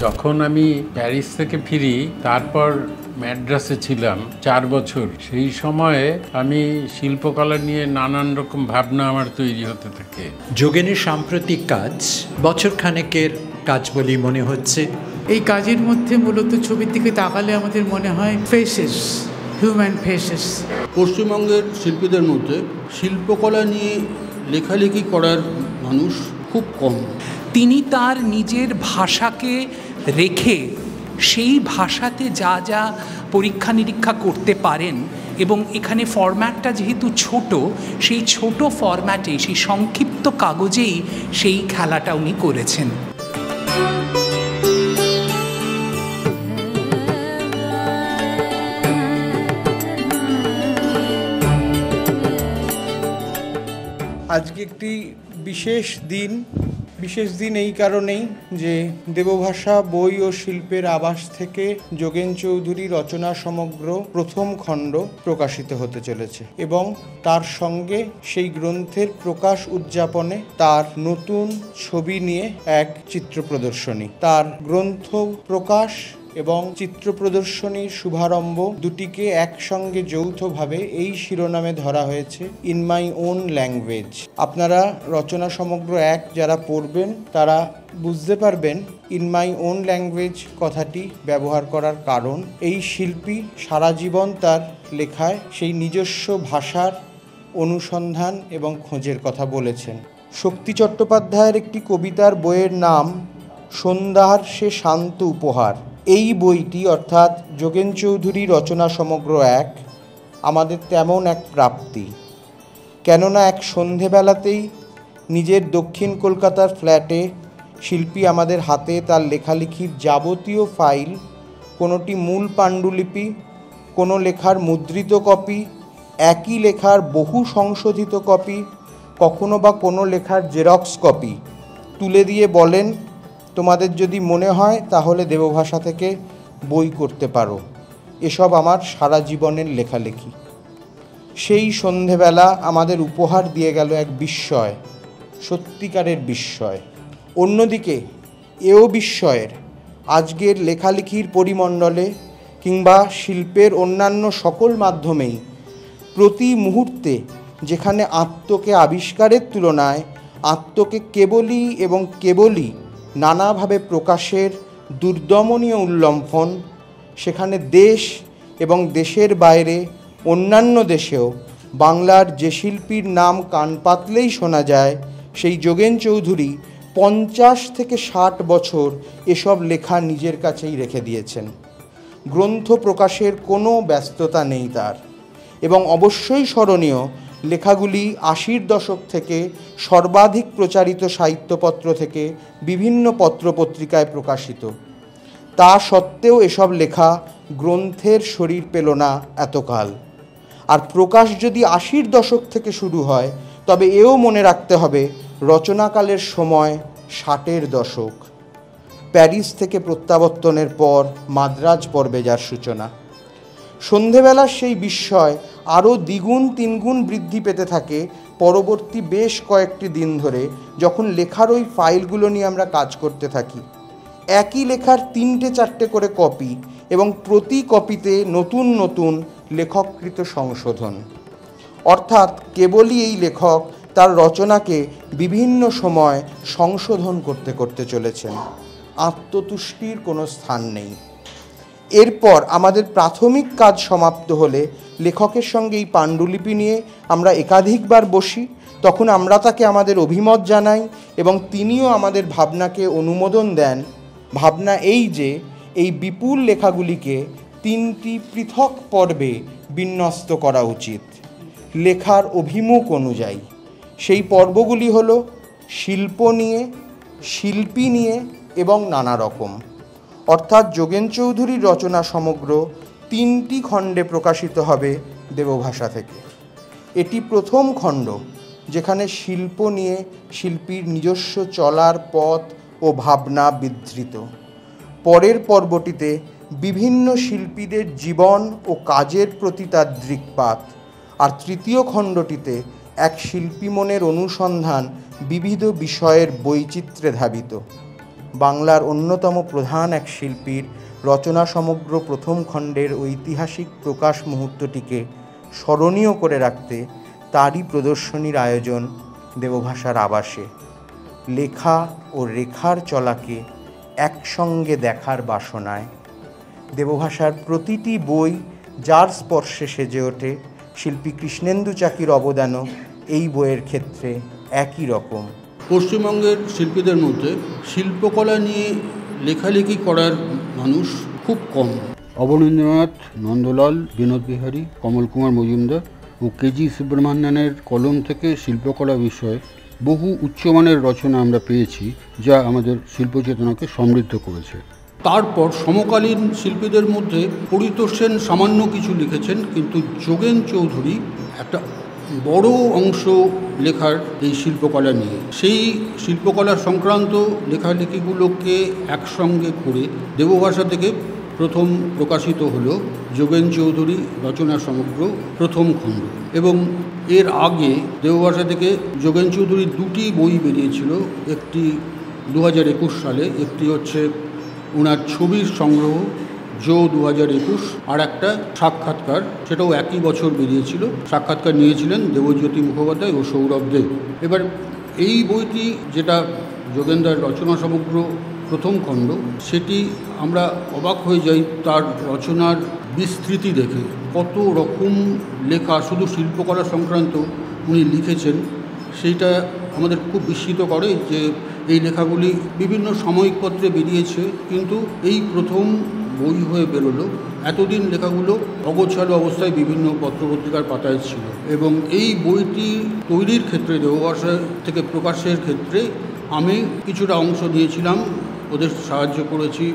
যখন আমি প্যারিস থেকে ফিরি, তারপর ম্যাড্রাসে ছিলাম 4 বছর, সেই সময়ে আমি শিল্পকলা নিয়ে নানান রকম ভাবনা আমার তৈরি হতে থাকে। যোগেনের সাম্প্রতিক কাজ বছরখানেকের কাজ বলেই মনে হচ্ছে। এই কাজের মধ্যে মূলত ছবির দিকে তাকালে আমাদের মনে হয় ফেসেস, হিউম্যান ফেসেস। পশ্চিমবঙ্গের শিল্পীদের মধ্যে শিল্পকলা নিয়ে লেখালেখি করার মানুষ খুব কম। তিনি তার নিজের ভাষাকে রেখে সেই ভাষাতে যা যা পরীক্ষা নিরীক্ষা করতে পারেন, এবং এখানে ফরম্যাটটা যেহেতু ছোট, সেই ছোট ফরম্যাটে, সেই সংক্ষিপ্ত কাগজেই সেই খেলাটা উনি করেছেন। আজকে একটি বিশেষ দিন এই কারণেই যে দেবভাষা বই ও শিল্পের আবাস থেকে যোগেন চৌধুরী রচনা সমগ্র প্রথম খণ্ড প্রকাশিত হতে চলেছে, এবং তার সঙ্গে সেই গ্রন্থের প্রকাশ উদযাপনে তার নতুন ছবি নিয়ে এক চিত্র প্রদর্শনী। তার গ্রন্থ প্রকাশ এবং চিত্র প্রদর্শনীর শুভারম্ভ দুটিকে একসঙ্গে যৌথভাবে এই শিরোনামে ধরা হয়েছে, ইন মাই ওন ল্যাঙ্গুয়েজ। আপনারা রচনা সমগ্র এক যারা পড়বেন তারা বুঝতে পারবেন ইন মাই ওন ল্যাঙ্গুয়েজ কথাটি ব্যবহার করার কারণ। এই শিল্পী সারা জীবন তার লেখায় সেই নিজস্ব ভাষার অনুসন্ধান এবং খোঁজের কথা বলেছেন। শক্তি চট্টোপাধ্যায়ের একটি কবিতার বইয়ের নাম সন্ধ্যার সে শান্ত উপহার। এই বইটি অর্থাৎ যোগেন চৌধুরী রচনা সমগ্র এক আমাদের তেমন এক প্রাপ্তি, কেননা এক সন্ধেবেলাতেই নিজের দক্ষিণ কলকাতার ফ্ল্যাটে শিল্পী আমাদের হাতে তার লেখালেখির যাবতীয় ফাইল, কোনোটি মূল পাণ্ডুলিপি, কোনো লেখার মুদ্রিত কপি, একই লেখার বহু সংশোধিত কপি, কখনো বা কোনো লেখার জেরক্স কপি তুলে দিয়ে বলেন, তোমাদের যদি মনে হয় তাহলে দেবভাষা থেকে বই করতে পারো। এসব আমার সারা জীবনের লেখালেখি। সেই সন্ধেবেলা আমাদের উপহার দিয়ে গেল এক বিস্ময়, সত্যিকারের বিস্ময়। অন্যদিকে এও বিস্ময়ের, আজকের লেখালেখির পরিমণ্ডলে কিংবা শিল্পের অন্যান্য সকল মাধ্যমেই প্রতি মুহূর্তে যেখানে আত্মকে আবিষ্কারের তুলনায় আত্মকে কেবলই নানাভাবে প্রকাশের দুর্দমনীয় উল্লম্ফন, সেখানে দেশ এবং দেশের বাইরে অন্যান্য দেশেও বাংলার যে শিল্পীর নাম কান পাতলেই শোনা যায়, সেই যোগেন চৌধুরী 50 থেকে 60 বছর এসব লেখা নিজের কাছেই রেখে দিয়েছেন। গ্রন্থ প্রকাশের কোনো ব্যস্ততা নেই তার, এবং অবশ্যই স্মরণীয় লেখাগুলি 80-র দশক থেকে সর্বাধিক প্রচারিত সাহিত্যপত্র থেকে বিভিন্ন পত্রপত্রিকায় প্রকাশিত। তা সত্ত্বেও এসব লেখা গ্রন্থের শরীর পেল না এতকাল। আর প্রকাশ যদি 80-র দশক থেকে শুরু হয়, তবে এও মনে রাখতে হবে রচনাকালের সময় 60-এর দশক। প্যারিস থেকে প্রত্যাবর্তনের পর মাদ্রাজ পর্বে যার সূচনা। সন্ধেবেলার সেই বিস্ময় আরও দ্বিগুণ তিনগুণ বৃদ্ধি পেতে থাকে পরবর্তী বেশ কয়েকটি দিন ধরে, যখন লেখার ওই ফাইলগুলো নিয়ে আমরা কাজ করতে থাকি। একই লেখার 3-4টে করে কপি, এবং প্রতি কপিতে নতুন নতুন লেখককৃত সংশোধন। অর্থাৎ কেবলই এই লেখক তার রচনাকে বিভিন্ন সময় সংশোধন করতে করতে চলেছেন। আত্মতুষ্টির কোনো স্থান নেই। এরপর আমাদের প্রাথমিক কাজ সমাপ্ত হলে লেখকের সঙ্গে এই পাণ্ডুলিপি নিয়ে আমরা একাধিকবার বসি। তখন আমরা তাকে আমাদের অভিমত জানাই এবং তিনিও আমাদের ভাবনাকে অনুমোদন দেন। ভাবনা এই যে এই বিপুল লেখাগুলিকে 3টি পৃথক পর্বে বিন্যস্ত করা উচিত লেখার অভিমুখ অনুযায়ী। সেই পর্বগুলি হল শিল্প নিয়ে, শিল্পী নিয়ে এবং নানা রকম। অর্থাৎ যোগেন চৌধুরীর রচনা সমগ্র 3টি খণ্ডে প্রকাশিত হবে দেবভাষা থেকে। এটি প্রথম খণ্ড, যেখানে শিল্প নিয়ে শিল্পীর নিজস্ব চলার পথ ও ভাবনা বিধৃত। পরের পর্বটিতে বিভিন্ন শিল্পীদের জীবন ও কাজের প্রতি তার দৃক্পাত, আর তৃতীয় খণ্ডটিতে এক শিল্পী মনের অনুসন্ধান বিবিধ বিষয়ের বৈচিত্র্যে ধাবিত। বাংলার অন্যতম প্রধান এক শিল্পীর রচনা সমগ্র প্রথম খণ্ডের ঐতিহাসিক প্রকাশ মুহূর্তটিকে স্মরণীয় করে রাখতে তারই প্রদর্শনীর আয়োজন দেবভাষার আবাসে। লেখা ও রেখার চলাকে একসঙ্গে দেখার বাসনায় দেবভাষার প্রতিটি বই যার স্পর্শে সেজে ওঠে, শিল্পী কৃষ্ণেন্দু চাকির অবদানও এই বইয়ের ক্ষেত্রে একই রকম। পশ্চিমবঙ্গের শিল্পীদের মধ্যে শিল্পকলা নিয়ে লেখালেখি করার মানুষ খুব কম। অবনীন্দ্রনাথ, নন্দলাল, বিনোদ বিহারী, কমল কুমার মজুমদার ও কেজি সুব্রমণ্যনের কলম থেকে শিল্পকলা বিষয়ে বহু উচ্চমানের রচনা আমরা পেয়েছি, যা আমাদের শিল্পচেতনাকে সমৃদ্ধ করেছে। তারপর সমকালীন শিল্পীদের মধ্যে পরিতোষ সেন সামান্য কিছু লিখেছেন, কিন্তু যোগেন চৌধুরী একটা বড় অংশ লেখার এই শিল্পকলা নিয়ে। সেই শিল্পকলা সংক্রান্ত লেখালেখিগুলোকে একসঙ্গে করে দেবভাষা থেকে প্রথম প্রকাশিত হলো যোগেন চৌধুরী রচনা সমগ্র প্রথম খণ্ড। এবং এর আগে দেবভাষা থেকে যোগেন চৌধুরীর দুটি বই বেরিয়েছিল, একটি 2021 সালে, একটি হচ্ছে ওনার ছবির সংগ্রহ জো 2021, আর একটা সাক্ষাৎকার, সেটাও একই বছর বেরিয়েছিল। সাক্ষাৎকার নিয়েছিলেন দেবজ্যোতি মুখোপাধ্যায় ও সৌরভ দেব। এবার এই বইটি, যেটা যোগেন্দ্রের রচনা সমগ্র প্রথম খণ্ড, সেটি আমরা অবাক হয়ে যাই তার রচনার বিস্তৃতি দেখে। কত রকম লেখা শুধু শিল্পকলা সংক্রান্ত উনি লিখেছেন, সেইটা আমাদের খুব বিস্মিত করে যে এই লেখাগুলি বিভিন্ন সাময়িক পত্রে বেরিয়েছে, কিন্তু এই প্রথম বই হয়ে বেরোলো। এতদিন লেখাগুলো অগোছালো অবস্থায় বিভিন্ন পত্রপত্রিকার পাতায় ছিল। এবং এই বইটি তৈরির ক্ষেত্রে, দেবভাষা থেকে প্রকাশের ক্ষেত্রে আমি কিছুটা অংশ নিয়েছিলাম, ওদের সাহায্য করেছি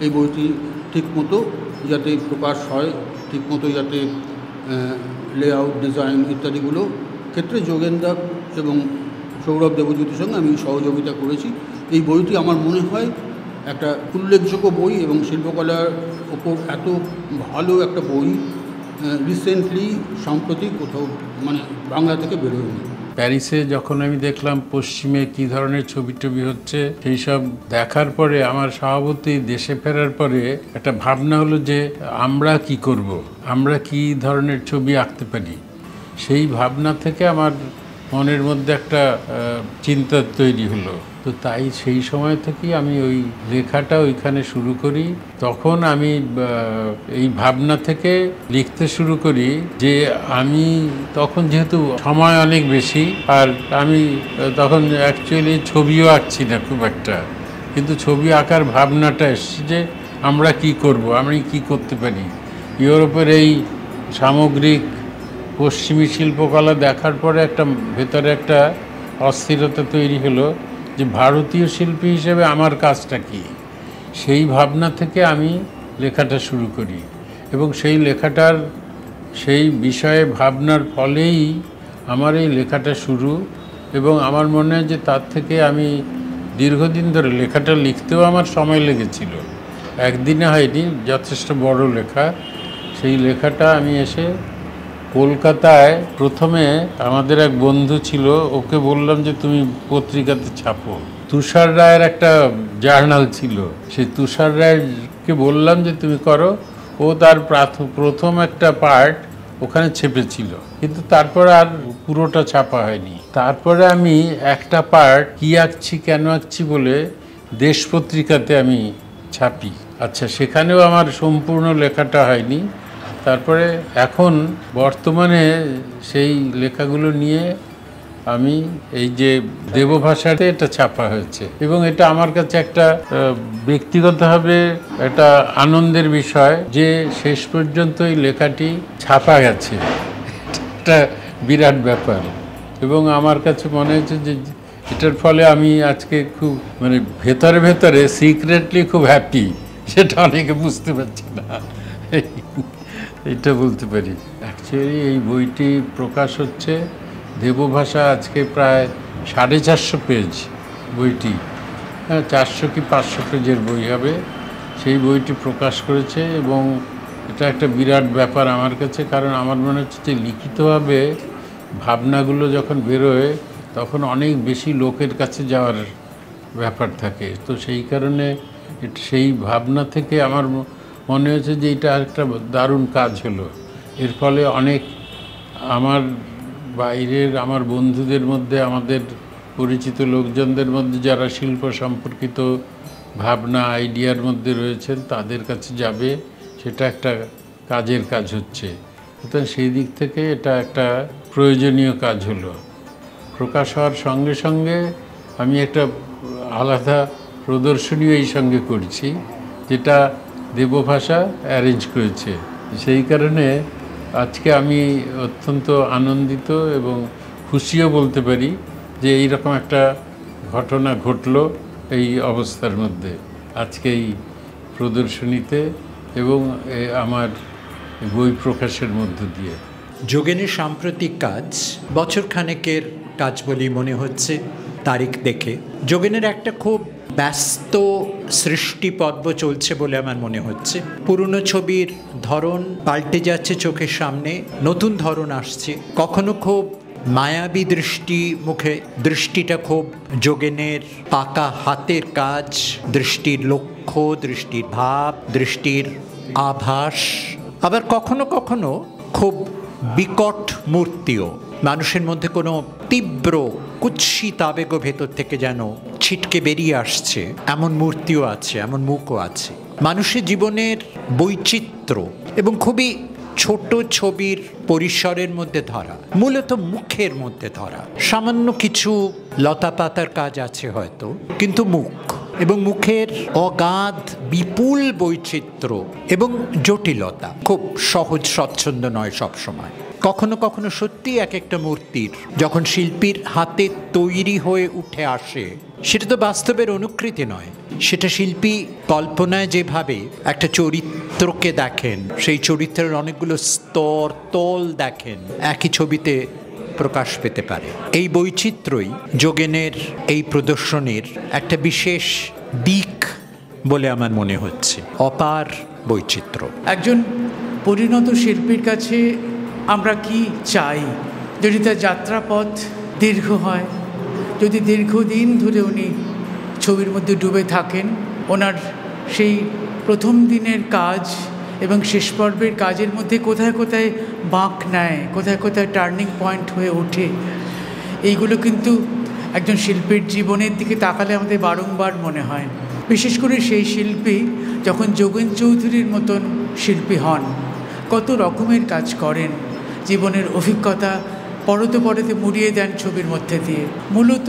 এই বইটি ঠিকমতো যাতে প্রকাশ হয়, ঠিকমতো যাতে লেআউট, ডিজাইন ইত্যাদিগুলো ক্ষেত্রে যোগেন্দা এবং সৌরভ দেবজ্যোতির সঙ্গে আমি সহযোগিতা করেছি। এই বইটি আমার মনে হয় একটা উল্লেখযোগ্য বই, এবং শিল্পকলার ওপর এত ভালো একটা বই রিসেন্টলি সাম্প্রতিক কোথাও বাংলা থেকে বেরোয়নি। প্যারিসে যখন আমি দেখলাম পশ্চিমে কী ধরনের ছবি টবি হচ্ছে, সেই সব দেখার পরে আমার স্বভাবতই দেশে ফেরার পরে একটা ভাবনা হলো যে আমরা কি করব, আমরা কি ধরনের ছবি আঁকতে পারি। সেই ভাবনা থেকে আমার মনের মধ্যে একটা চিন্তা তৈরি হলো। তো তাই সেই সময় থেকেই আমি ওই লেখাটা ওইখানে শুরু করি। তখন আমি এই ভাবনা থেকে লিখতে শুরু করি যে আমি তখন যেহেতু সময় অনেক বেশি, আর আমি তখন অ্যাকচুয়ালি ছবিও আঁকছি না খুব একটা, কিন্তু ছবি আঁকার ভাবনাটা এসছে যে আমরা কি করব, আমি কি করতে পারি। ইউরোপের এই সামগ্রিক পশ্চিমী শিল্পকলা দেখার পরে একটা ভেতরে একটা অস্থিরতা তৈরি হলো যে ভারতীয় শিল্পী হিসেবে আমার কাজটা কি। সেই ভাবনা থেকে আমি লেখাটা শুরু করি, এবং সেই লেখাটার সেই বিষয়ে ভাবনার ফলেই আমার এই লেখাটা শুরু। এবং আমার মনে হয় যে তার থেকে আমি দীর্ঘদিন ধরে লেখাটা লিখতেও আমার সময় লেগেছিল, একদিনে হয়নি, যথেষ্ট বড় লেখা। সেই লেখাটা আমি এসে কলকাতায় প্রথমে আমাদের এক বন্ধু ছিল, ওকে বললাম যে তুমি পত্রিকাতে ছাপো। তুষার রায়ের একটা জার্নাল ছিল, সেই তুষার রায়কে বললাম যে তুমি করো। ও তার প্রথম একটা পার্ট ওখানে ছেপেছিল, কিন্তু তারপরে আর পুরোটা ছাপা হয়নি। তারপরে আমি একটা পার্ট কী আঁকছি কেন আঁকছি বলে দেশ পত্রিকাতে আমি ছাপি। আচ্ছা, সেখানেও আমার সম্পূর্ণ লেখাটা হয়নি। তারপরে এখন বর্তমানে সেই লেখাগুলো নিয়ে আমি এই যে দেবভাষাতে এটা ছাপা হয়েছে, এবং এটা আমার কাছে একটা ব্যক্তিগতভাবে একটা আনন্দের বিষয় যে শেষ পর্যন্ত এই লেখাটি ছাপা গেছে। এটা বিরাট ব্যাপার, এবং আমার কাছে মনে হচ্ছে যে এটার ফলে আমি আজকে খুব ভেতরে ভেতরে সিক্রেটলি খুব হ্যাপি, সেটা অনেকে বুঝতে পারছি না, এটা বলতে পারি। অ্যাকচুয়ালি এই বইটি প্রকাশ হচ্ছে দেবভাষা আজকে প্রায় 450 পেজ বইটি, হ্যাঁ 400 কি 500 পেজের বই হবে। সেই বইটি প্রকাশ করেছে, এবং এটা একটা বিরাট ব্যাপার আমার কাছে, কারণ আমার মনে হচ্ছে যে লিখিতভাবে ভাবনাগুলো যখন বেরোয় তখন অনেক বেশি লোকের কাছে যাওয়ার ব্যাপার থাকে। তো সেই কারণে সেই ভাবনা থেকে আমার মনে হয়েছে যে এটা একটা দারুণ কাজ হলো। এর ফলে অনেক আমার বাইরের আমার বন্ধুদের মধ্যে, আমাদের পরিচিত লোকজনদের মধ্যে যারা শিল্প সম্পর্কিত ভাবনা আইডিয়ার মধ্যে রয়েছেন তাদের কাছে যাবে, সেটা একটা কাজের কাজ হচ্ছে। সুতরাং সেই দিক থেকে এটা একটা প্রয়োজনীয় কাজ হলো। প্রকাশ হওয়ার সঙ্গে সঙ্গে আমি একটা আলাদা প্রদর্শনীও এই সঙ্গে করছি, যেটা দেবভাষা অ্যারেঞ্জ করেছে। সেই কারণে আজকে আমি অত্যন্ত আনন্দিত এবং খুশিও বলতে পারি যে এইরকম একটা ঘটনা ঘটলো এই অবস্থার মধ্যে, আজকে এই প্রদর্শনীতে এবং আমার বই প্রকাশের মধ্য দিয়ে। যোগেনের সাম্প্রতিক কাজ বছরখানেকের কাজ বলেই মনে হচ্ছে তারিখ দেখে। যোগেনের একটা খুব ব্যস্ত সৃষ্টি পর্ব চলছে বলে আমার মনে হচ্ছে। পুরনো ছবির ধরন পাল্টে যাচ্ছে চোখের সামনে, নতুন ধরন আসছে। কখনো খুব মায়াবী দৃষ্টি মুখে, দৃষ্টিটা খুব যোগেনের পাকা হাতের কাজ, দৃষ্টির লক্ষ্য, দৃষ্টির ভাব, দৃষ্টির আভাস। আবার কখনো কখনো খুব বিকট মূর্তিও, মানুষের মধ্যে কোনো তীব্র কুৎসিত আবেগও ভেতর থেকে যেন ছিটকে বেরিয়ে আসছে, এমন মূর্তিও আছে, এমন মুখও আছে। মানুষের জীবনের বৈচিত্র্য এবং খুবই ছোট ছবির পরিসরের মধ্যে ধরা, মূলত মুখের মধ্যে ধরা। সামান্য কিছু লতাপাতার কাজ আছে হয়তো, কিন্তু মুখ এবং মুখের অগাধ বিপুল বৈচিত্র্য এবং জটিলতা খুব সহজ স্বচ্ছন্দ নয় সবসময়। কখনো কখনো সত্যি এক একটা মূর্তির যখন শিল্পীর হাতে তৈরি হয়ে উঠে আসে, সেটা তো বাস্তবের অনুকৃতি নয়, সেটা শিল্পী কল্পনায় যেভাবে একটা চরিত্রকে দেখেন, সেই চরিত্রের অনেকগুলো স্তর তল দেখেন, একই ছবিতে প্রকাশ পেতে পারে। এই বৈচিত্র্যই যোগেনের এই প্রদর্শনীর একটা বিশেষ দিক বলে আমার মনে হচ্ছে, অপার বৈচিত্র্য। একজন পরিণত শিল্পীর কাছে আমরা কি চাই? যদি তার যাত্রাপথ দীর্ঘ হয়, যদি দীর্ঘদিন ধরে উনি ছবির মধ্যে ডুবে থাকেন, ওনার সেই প্রথম দিনের কাজ এবং শেষ পর্বের কাজের মধ্যে কোথায় কোথায় বাঁক নেয়, কোথায় কোথায় টার্নিং পয়েন্ট হয়ে ওঠে, এইগুলো কিন্তু একজন শিল্পীর জীবনের দিকে তাকালে আমাদের বারংবার মনে হয়। বিশেষ করে সেই শিল্পী যখন যোগেন চৌধুরীর মতন শিল্পী হন, কত রকমের কাজ করেন, জীবনের অভিজ্ঞতা পরতে পরতে মুড়িয়ে দেন ছবির মধ্যে দিয়ে। মূলত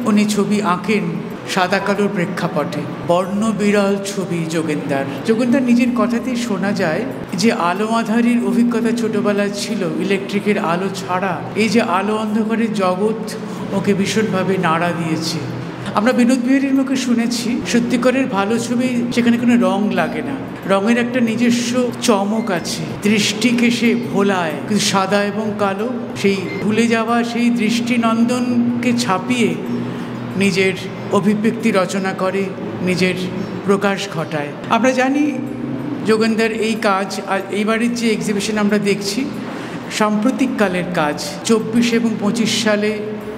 উনি ছবি আঁকেন সাদা কালোর প্রেক্ষাপটে, বর্ণবিরল ছবি যোগেনদার নিজের কথাতেই শোনা যায় যে আলো আঁধারির অভিজ্ঞতা ছোটবেলায় ছিল, ইলেকট্রিকের আলো ছাড়া এই যে আলো অন্ধকারের জগৎ ওকে ভীষণভাবে নাড়া দিয়েছে। আমরা বিনোদ বিহারীর মুখে শুনেছি সত্যিকারের ভালো ছবি সেখানে কোনো রং লাগে না, রঙের একটা নিজস্ব চমক আছে, দৃষ্টিকে সে ভোলায়। কিন্তু সাদা এবং কালো সেই ভুলে যাওয়া সেই দৃষ্টিনন্দনকে ছাপিয়ে নিজের অভিব্যক্তি রচনা করে, নিজের প্রকাশ ঘটায়। আমরা জানি যোগেনদার এই কাজ, আর এইবারের যে এক্সিবিশন আমরা দেখছি সাম্প্রতিককালের কাজ, 24 এবং 25 সালে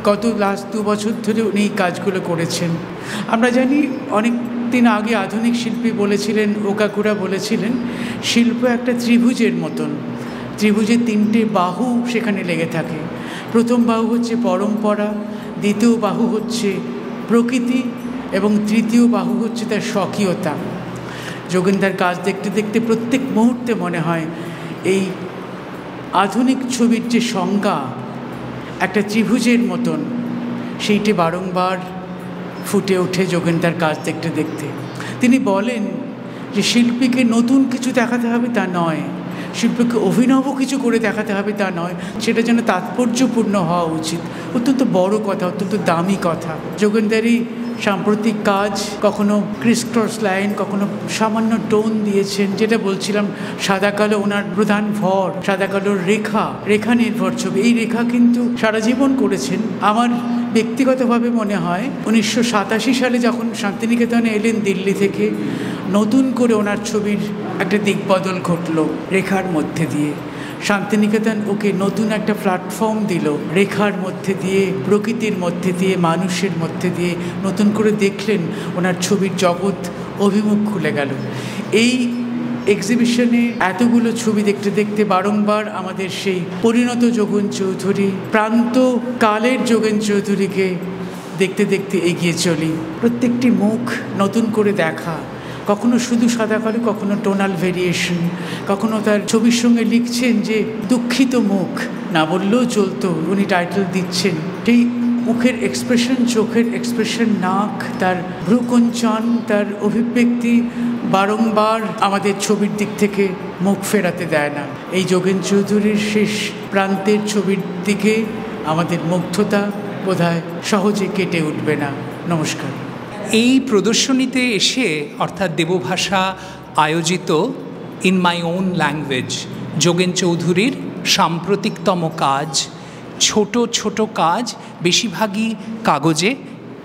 গত লাস্ট 2 বছর ধরে উনি এই কাজগুলো করেছেন। আমরা জানি অনেক দিন আগে আধুনিক শিল্পী বলেছিলেন, ওকাকুরা বলেছিলেন, শিল্প একটা ত্রিভুজের মতন, ত্রিভুজের 3টে বাহু সেখানে লেগে থাকে। প্রথম বাহু হচ্ছে পরম্পরা, দ্বিতীয় বাহু হচ্ছে প্রকৃতি এবং তৃতীয় বাহু হচ্ছে তার স্বকীয়তা। যোগেনদার কাজ দেখতে দেখতে প্রত্যেক মুহূর্তে মনে হয় এই আধুনিক ছবির যে সংজ্ঞা একটা ত্রিভুজের মতন, সেইটি বারংবার ফুটে ওঠে যোগেনদার কাজ দেখতে দেখতে। তিনি বলেন যে শিল্পীকে নতুন কিছু দেখাতে হবে তা নয়, শিল্পীকে অভিনব কিছু করে দেখাতে হবে তা নয়, সেটা যেন তাৎপর্যপূর্ণ হওয়া উচিত। অত্যন্ত বড় কথা, অত্যন্ত দামি কথা। যোগেনদারই সাম্প্রতিক কাজ কখনো ক্রিসক্রস লাইন, কখনো সামান্য টোন দিয়েছেন, যেটা বলছিলাম সাদা কালো ওনার প্রধান ভর, সাদা কালোর রেখা নির্ভর ছবি। এই রেখা কিন্তু সারা জীবন করেছেন। আমার ব্যক্তিগতভাবে মনে হয় 1987 সালে যখন শান্তিনিকেতনে এলেন দিল্লি থেকে, নতুন করে ওনার ছবির একটা দিকবদল ঘটল রেখার মধ্যে দিয়ে। শান্তিনিকেতন ওকে নতুন একটা প্ল্যাটফর্ম দিল, রেখার মধ্যে দিয়ে, প্রকৃতির মধ্যে দিয়ে, মানুষের মধ্যে দিয়ে নতুন করে দেখলেন, ওনার ছবির জগৎ অভিমুখ খুলে গেল। এই এক্সিবিশনে এতগুলো ছবি দেখতে দেখতে বারংবার আমাদের সেই পরিণত যোগেন চৌধুরী, প্রান্ত কালের যোগেন চৌধুরীকে দেখতে দেখতে এগিয়ে চলি। প্রত্যেকটি মুখ নতুন করে দেখা, কখনো শুধু সাদা কালো, কখনো টোনাল ভেরিয়েশন, কখনো তার ছবির সঙ্গে লিখছেন যে দুঃখিত মুখ, না বললেও চলতো, উনি টাইটেল দিচ্ছেন। সেই মুখের এক্সপ্রেশন, চোখের এক্সপ্রেশন, নাক, তার ভ্রুকুঞ্চন, তার অভিব্যক্তি বারংবার আমাদের ছবির দিক থেকে মুখ ফেরাতে দেয় না। এই যোগেন চৌধুরীর শেষ প্রান্তের ছবির দিকে আমাদের মুগ্ধতা বোধহয় সহজে কেটে উঠবে না। নমস্কার। এই প্রদর্শনীতে এসে, অর্থাৎ দেবভাষা আয়োজিত in my own language, Jogen চৌধুরীর সাম্প্রতিকতম কাজ, ছোট ছোট কাজ, বেশিরভাগই কাগজে,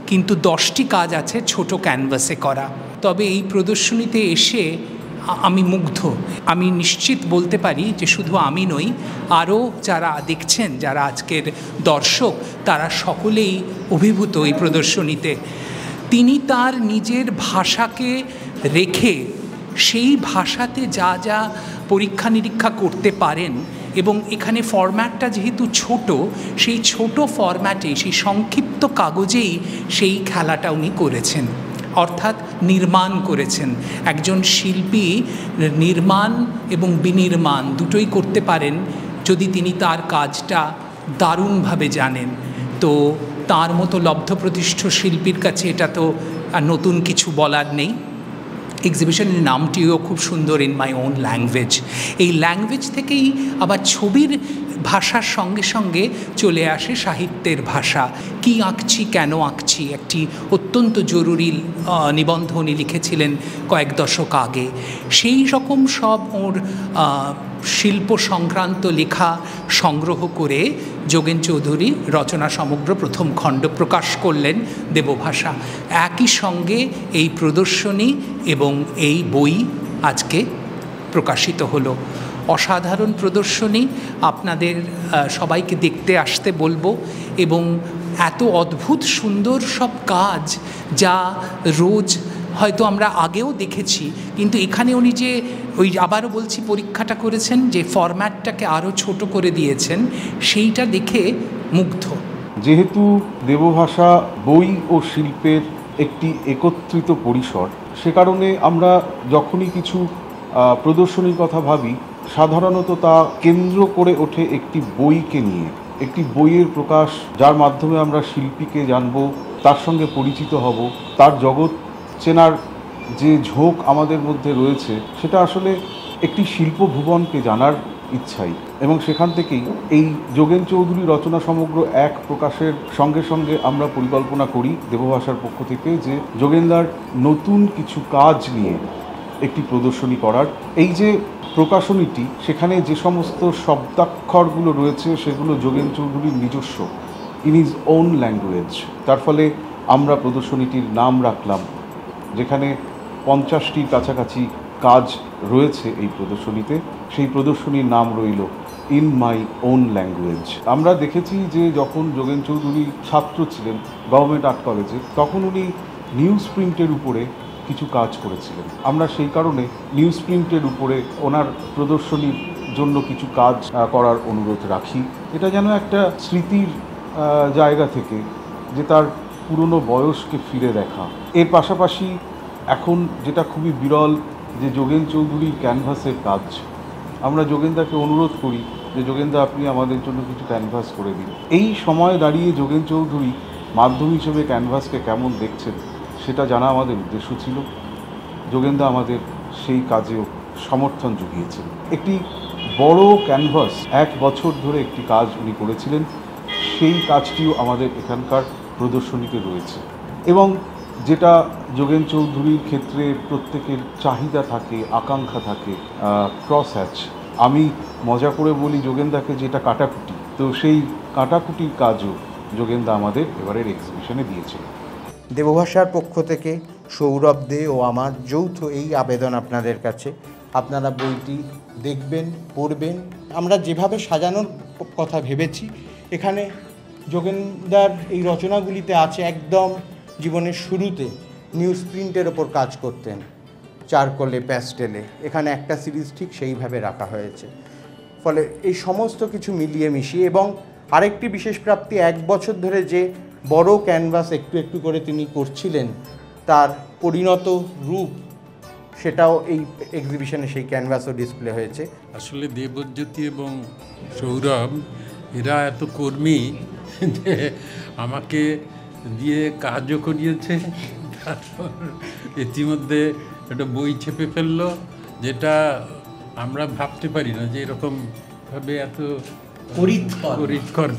কিন্তু 10টি কাজ আছে ছোট ক্যানভাসে করা। তবে এই প্রদর্শনীতে এসে আমি মুগ্ধ। আমি নিশ্চিত বলতে পারি যে শুধু আমি নই, আরও যারা দেখছেন, যারা আজকের দর্শক, তারা সকলেই অভিভূত এই প্রদর্শনীতে। তিনি তার নিজের ভাষাকে রেখে সেই ভাষাতে যা যা পরীক্ষা নিরীক্ষা করতে পারেন, এবং এখানে ফরম্যাটটা যেহেতু ছোট, সেই ছোট ফরম্যাটে, সেই সংক্ষিপ্ত কাগজেই সেই খেলাটা উনি করেছেন, অর্থাৎ নির্মাণ করেছেন। একজন শিল্পী নির্মাণ এবং বিনির্মাণ দুটোই করতে পারেন যদি তিনি তার কাজটা দারুণভাবে জানেন। তো তার মতো লব্ধপ্রতিষ্ঠ শিল্পীর কাছে এটা তো আর নতুন কিছু বলার নেই। এক্সিবিশনের নামটিও খুব সুন্দর, ইন মাই ওন ল্যাঙ্গুয়েজ। এই ল্যাঙ্গুয়েজ থেকেই আবার ছবির ভাষার সঙ্গে সঙ্গে চলে আসে সাহিত্যের ভাষা। কি আঁকছি, কেন আঁকছি, একটি অত্যন্ত জরুরি নিবন্ধ উনি লিখেছিলেন কয়েক দশক আগে। সেই রকম সব ওর শিল্প সংক্রান্ত লেখা সংগ্রহ করে যোগেন চৌধুরী রচনা সমগ্র প্রথম খণ্ড প্রকাশ করলেন, দেবভাষা। একই সঙ্গে এই প্রদর্শনী এবং এই বই আজকে প্রকাশিত হলো। অসাধারণ প্রদর্শনী, আপনাদের সবাইকে দেখতে আসতে বলবো। এবং এত অদ্ভুত সুন্দর সব কাজ, যা রোজ হয়তো আমরা আগেও দেখেছি, কিন্তু এখানে উনি যে ওই আবারও বলছি পরীক্ষাটা করেছেন, যে ফরম্যাটটাকে আরও ছোট করে দিয়েছেন, সেইটা দেখে মুগ্ধ। যেহেতু দেবভাষা বই ও শিল্পের একটি একত্রিত পরিসর, সে কারণে আমরা যখনই কিছু প্রদর্শনীর কথা ভাবি, সাধারণত তা কেন্দ্র করে ওঠে একটি বইকে নিয়ে, একটি বইয়ের প্রকাশ, যার মাধ্যমে আমরা শিল্পীকে জানব, তার সঙ্গে পরিচিত হব, তার জগৎ চেনার যে ঝোঁক আমাদের মধ্যে রয়েছে, সেটা আসলে একটি শিল্প ভুবনকে জানার ইচ্ছাই। এবং সেখান থেকেই এই যোগেন চৌধুরী রচনা সমগ্র এক প্রকাশের সঙ্গে সঙ্গে আমরা পরিকল্পনা করি দেবভাষার পক্ষ থেকে যে যোগেনদার নতুন কিছু কাজ নিয়ে একটি প্রদর্শনী করার। এই যে প্রকাশনীটি, সেখানে যে সমস্ত শব্দাক্ষরগুলো রয়েছে সেগুলো যোগেন চৌধুরীর নিজস্ব, ইন হিজ ওন ল্যাঙ্গুয়েজ। তার ফলে আমরা প্রদর্শনীটির নাম রাখলাম, যেখানে 50টির কাছাকাছি কাজ রয়েছে এই প্রদর্শনীতে, সেই প্রদর্শনীর নাম রইল ইন মাই ওন ল্যাঙ্গুয়েজ। আমরা দেখেছি যে যখন যোগেন চৌধুরী ছাত্র ছিলেন গভর্নমেন্ট আর্ট কলেজে, তখন উনি নিউজ প্রিন্টের উপরে কিছু কাজ করেছিলেন। আমরা সেই কারণে নিউজ প্রিন্টের উপরে ওনার প্রদর্শনীর জন্য কিছু কাজ করার অনুরোধ রাখি। এটা যেন একটা স্মৃতির জায়গা থেকে, যে তার পুরনো বয়সকে ফিরে দেখা। এর পাশাপাশি এখন যেটা খুবই বিরল, যে যোগেন চৌধুরীর ক্যানভাসের কাজ। আমরা যোগেনদাকে অনুরোধ করি যে যোগেনদা, আপনি আমাদের জন্য কিছু ক্যানভাস করে দিন। এই সময় দাঁড়িয়ে যোগেন চৌধুরী মাধ্যম হিসেবে ক্যানভাসকে কেমন দেখছেন, সেটা জানা আমাদের উদ্দেশ্য ছিল। যোগেনদা আমাদের সেই কাজেও সমর্থন জুগিয়েছেন। একটি বড় ক্যানভাস, 1 বছর ধরে একটি কাজ উনি করেছিলেন, সেই কাজটিও আমাদের এখানকার প্রদর্শনীতে রয়েছে। এবং যেটা যোগেন চৌধুরীর ক্ষেত্রে প্রত্যেকের চাহিদা থাকে, আকাঙ্ক্ষা থাকে, ক্রস হ্যাচ। আমি মজা করে বলি যোগেনদাকে যেটা কাটাকুটি, তো সেই কাটাকুটির কাজও যোগেনদা আমাদের এবারের এক্সিবিশনে দিয়েছিল। দেবভাষার পক্ষ থেকে সৌরভ দে ও আমার যৌথ এই আবেদন আপনাদের কাছে আপনারা বইটি দেখবেন, পড়বেন। আমরা যেভাবে সাজানোর কথা ভেবেছি, এখানে যোগেনদার এই রচনাগুলিতে আছে একদম জীবনের শুরুতে নিউজ প্রিন্টের ওপর কাজ করতেন, চারকোলে, প্যাস্টেলে। এখানে একটা সিরিজ ঠিক সেইভাবে রাখা হয়েছে। ফলে এই সমস্ত কিছু মিলিয়ে মিশিয়ে, এবং আরেকটি বিশেষ প্রাপ্তি, 1 বছর ধরে যে বড় ক্যানভাস একটু একটু করে তিনি করছিলেন, তার পরিণত রূপ সেটাও এই এক্সিবিশনে সেই ক্যানভাসও ডিসপ্লে হয়েছে। আসলে দেবজ্যোতি এবং সৌরভ এরা এত কর্মী যে আমাকে দিয়ে কাজও করিয়েছে, তারপর ইতিমধ্যে একটা বই ছেপে ফেললো, যেটা আমরা ভাবতে পারি না যে এরকমভাবে এত পরিৎকর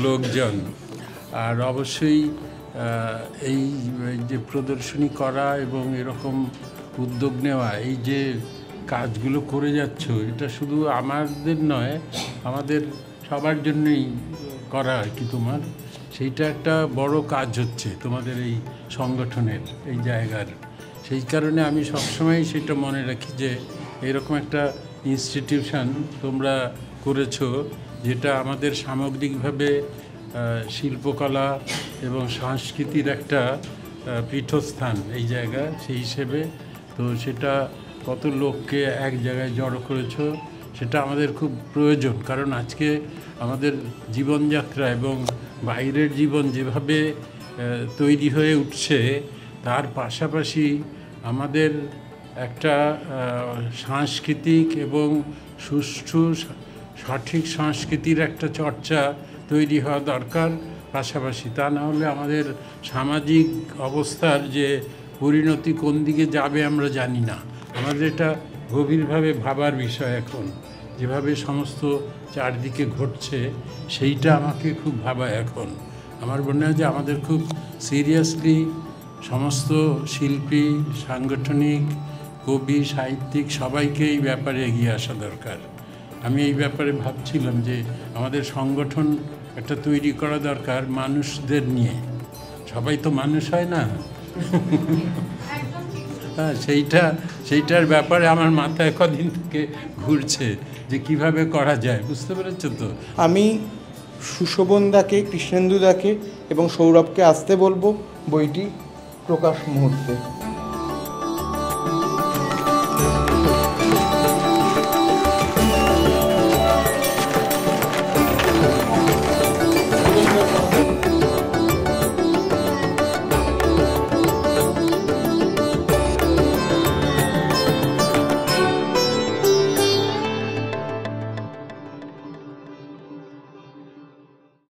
লোকজন। আর অবশ্যই এই যে প্রদর্শনী করা এবং এরকম উদ্যোগ নেওয়া, এই যে কাজগুলো করে যাচ্ছ, এটা শুধু আমাদের নয়, আমাদের সবার জন্যই করা আর কি। তোমার সেইটা একটা বড় কাজ হচ্ছে তোমাদের এই সংগঠনের, এই জায়গার। সেই কারণে আমি সবসময় সেটা মনে রাখি যে এরকম একটা ইনস্টিটিউশন তোমরা করেছো, যেটা আমাদের সামগ্রিকভাবে শিল্পকলা এবং সংস্কৃতির একটা পীঠস্থান এই জায়গা। সেই হিসেবে তো সেটা কত লোককে এক জায়গায় জড়ো করেছো, সেটা আমাদের খুব প্রয়োজন। কারণ আজকে আমাদের জীবনযাত্রা এবং বাইরের জীবন যেভাবে তৈরি হয়ে উঠছে, তার পাশাপাশি আমাদের একটা সাংস্কৃতিক এবং সুষ্ঠু সঠিক সংস্কৃতির একটা চর্চা তৈরি হওয়া দরকার পাশাপাশি। তা না হলে আমাদের সামাজিক অবস্থার যে পরিণতি কোন দিকে যাবে আমরা জানি না। আমাদের এটা গভীরভাবে ভাবার বিষয় এখন, যেভাবে সমস্ত চারদিকে ঘটছে, সেইটা আমাকে খুব ভাবায় এখন। আমার মনে হয় যে আমাদের খুব সিরিয়াসলি সমস্ত শিল্পী, সাংগঠনিক, কবি, সাহিত্যিক সবাইকে এই ব্যাপারে এগিয়ে আসা দরকার। আমি এই ব্যাপারে ভাবছিলাম যে আমাদের সংগঠন একটা তৈরি করা দরকার মানুষদের নিয়ে। সবাই তো মানুষ হয় না। হ্যাঁ, সেইটার ব্যাপারে আমার মাথায় কদিন থেকে ঘুরছে যে কিভাবে করা যায়, বুঝতে পেরেছো তো? আমি সুশোভনদাকে, কৃষ্ণেন্দুদাকে এবং সৌরভকে আসতে বলবো বইটি প্রকাশ মুহূর্তে।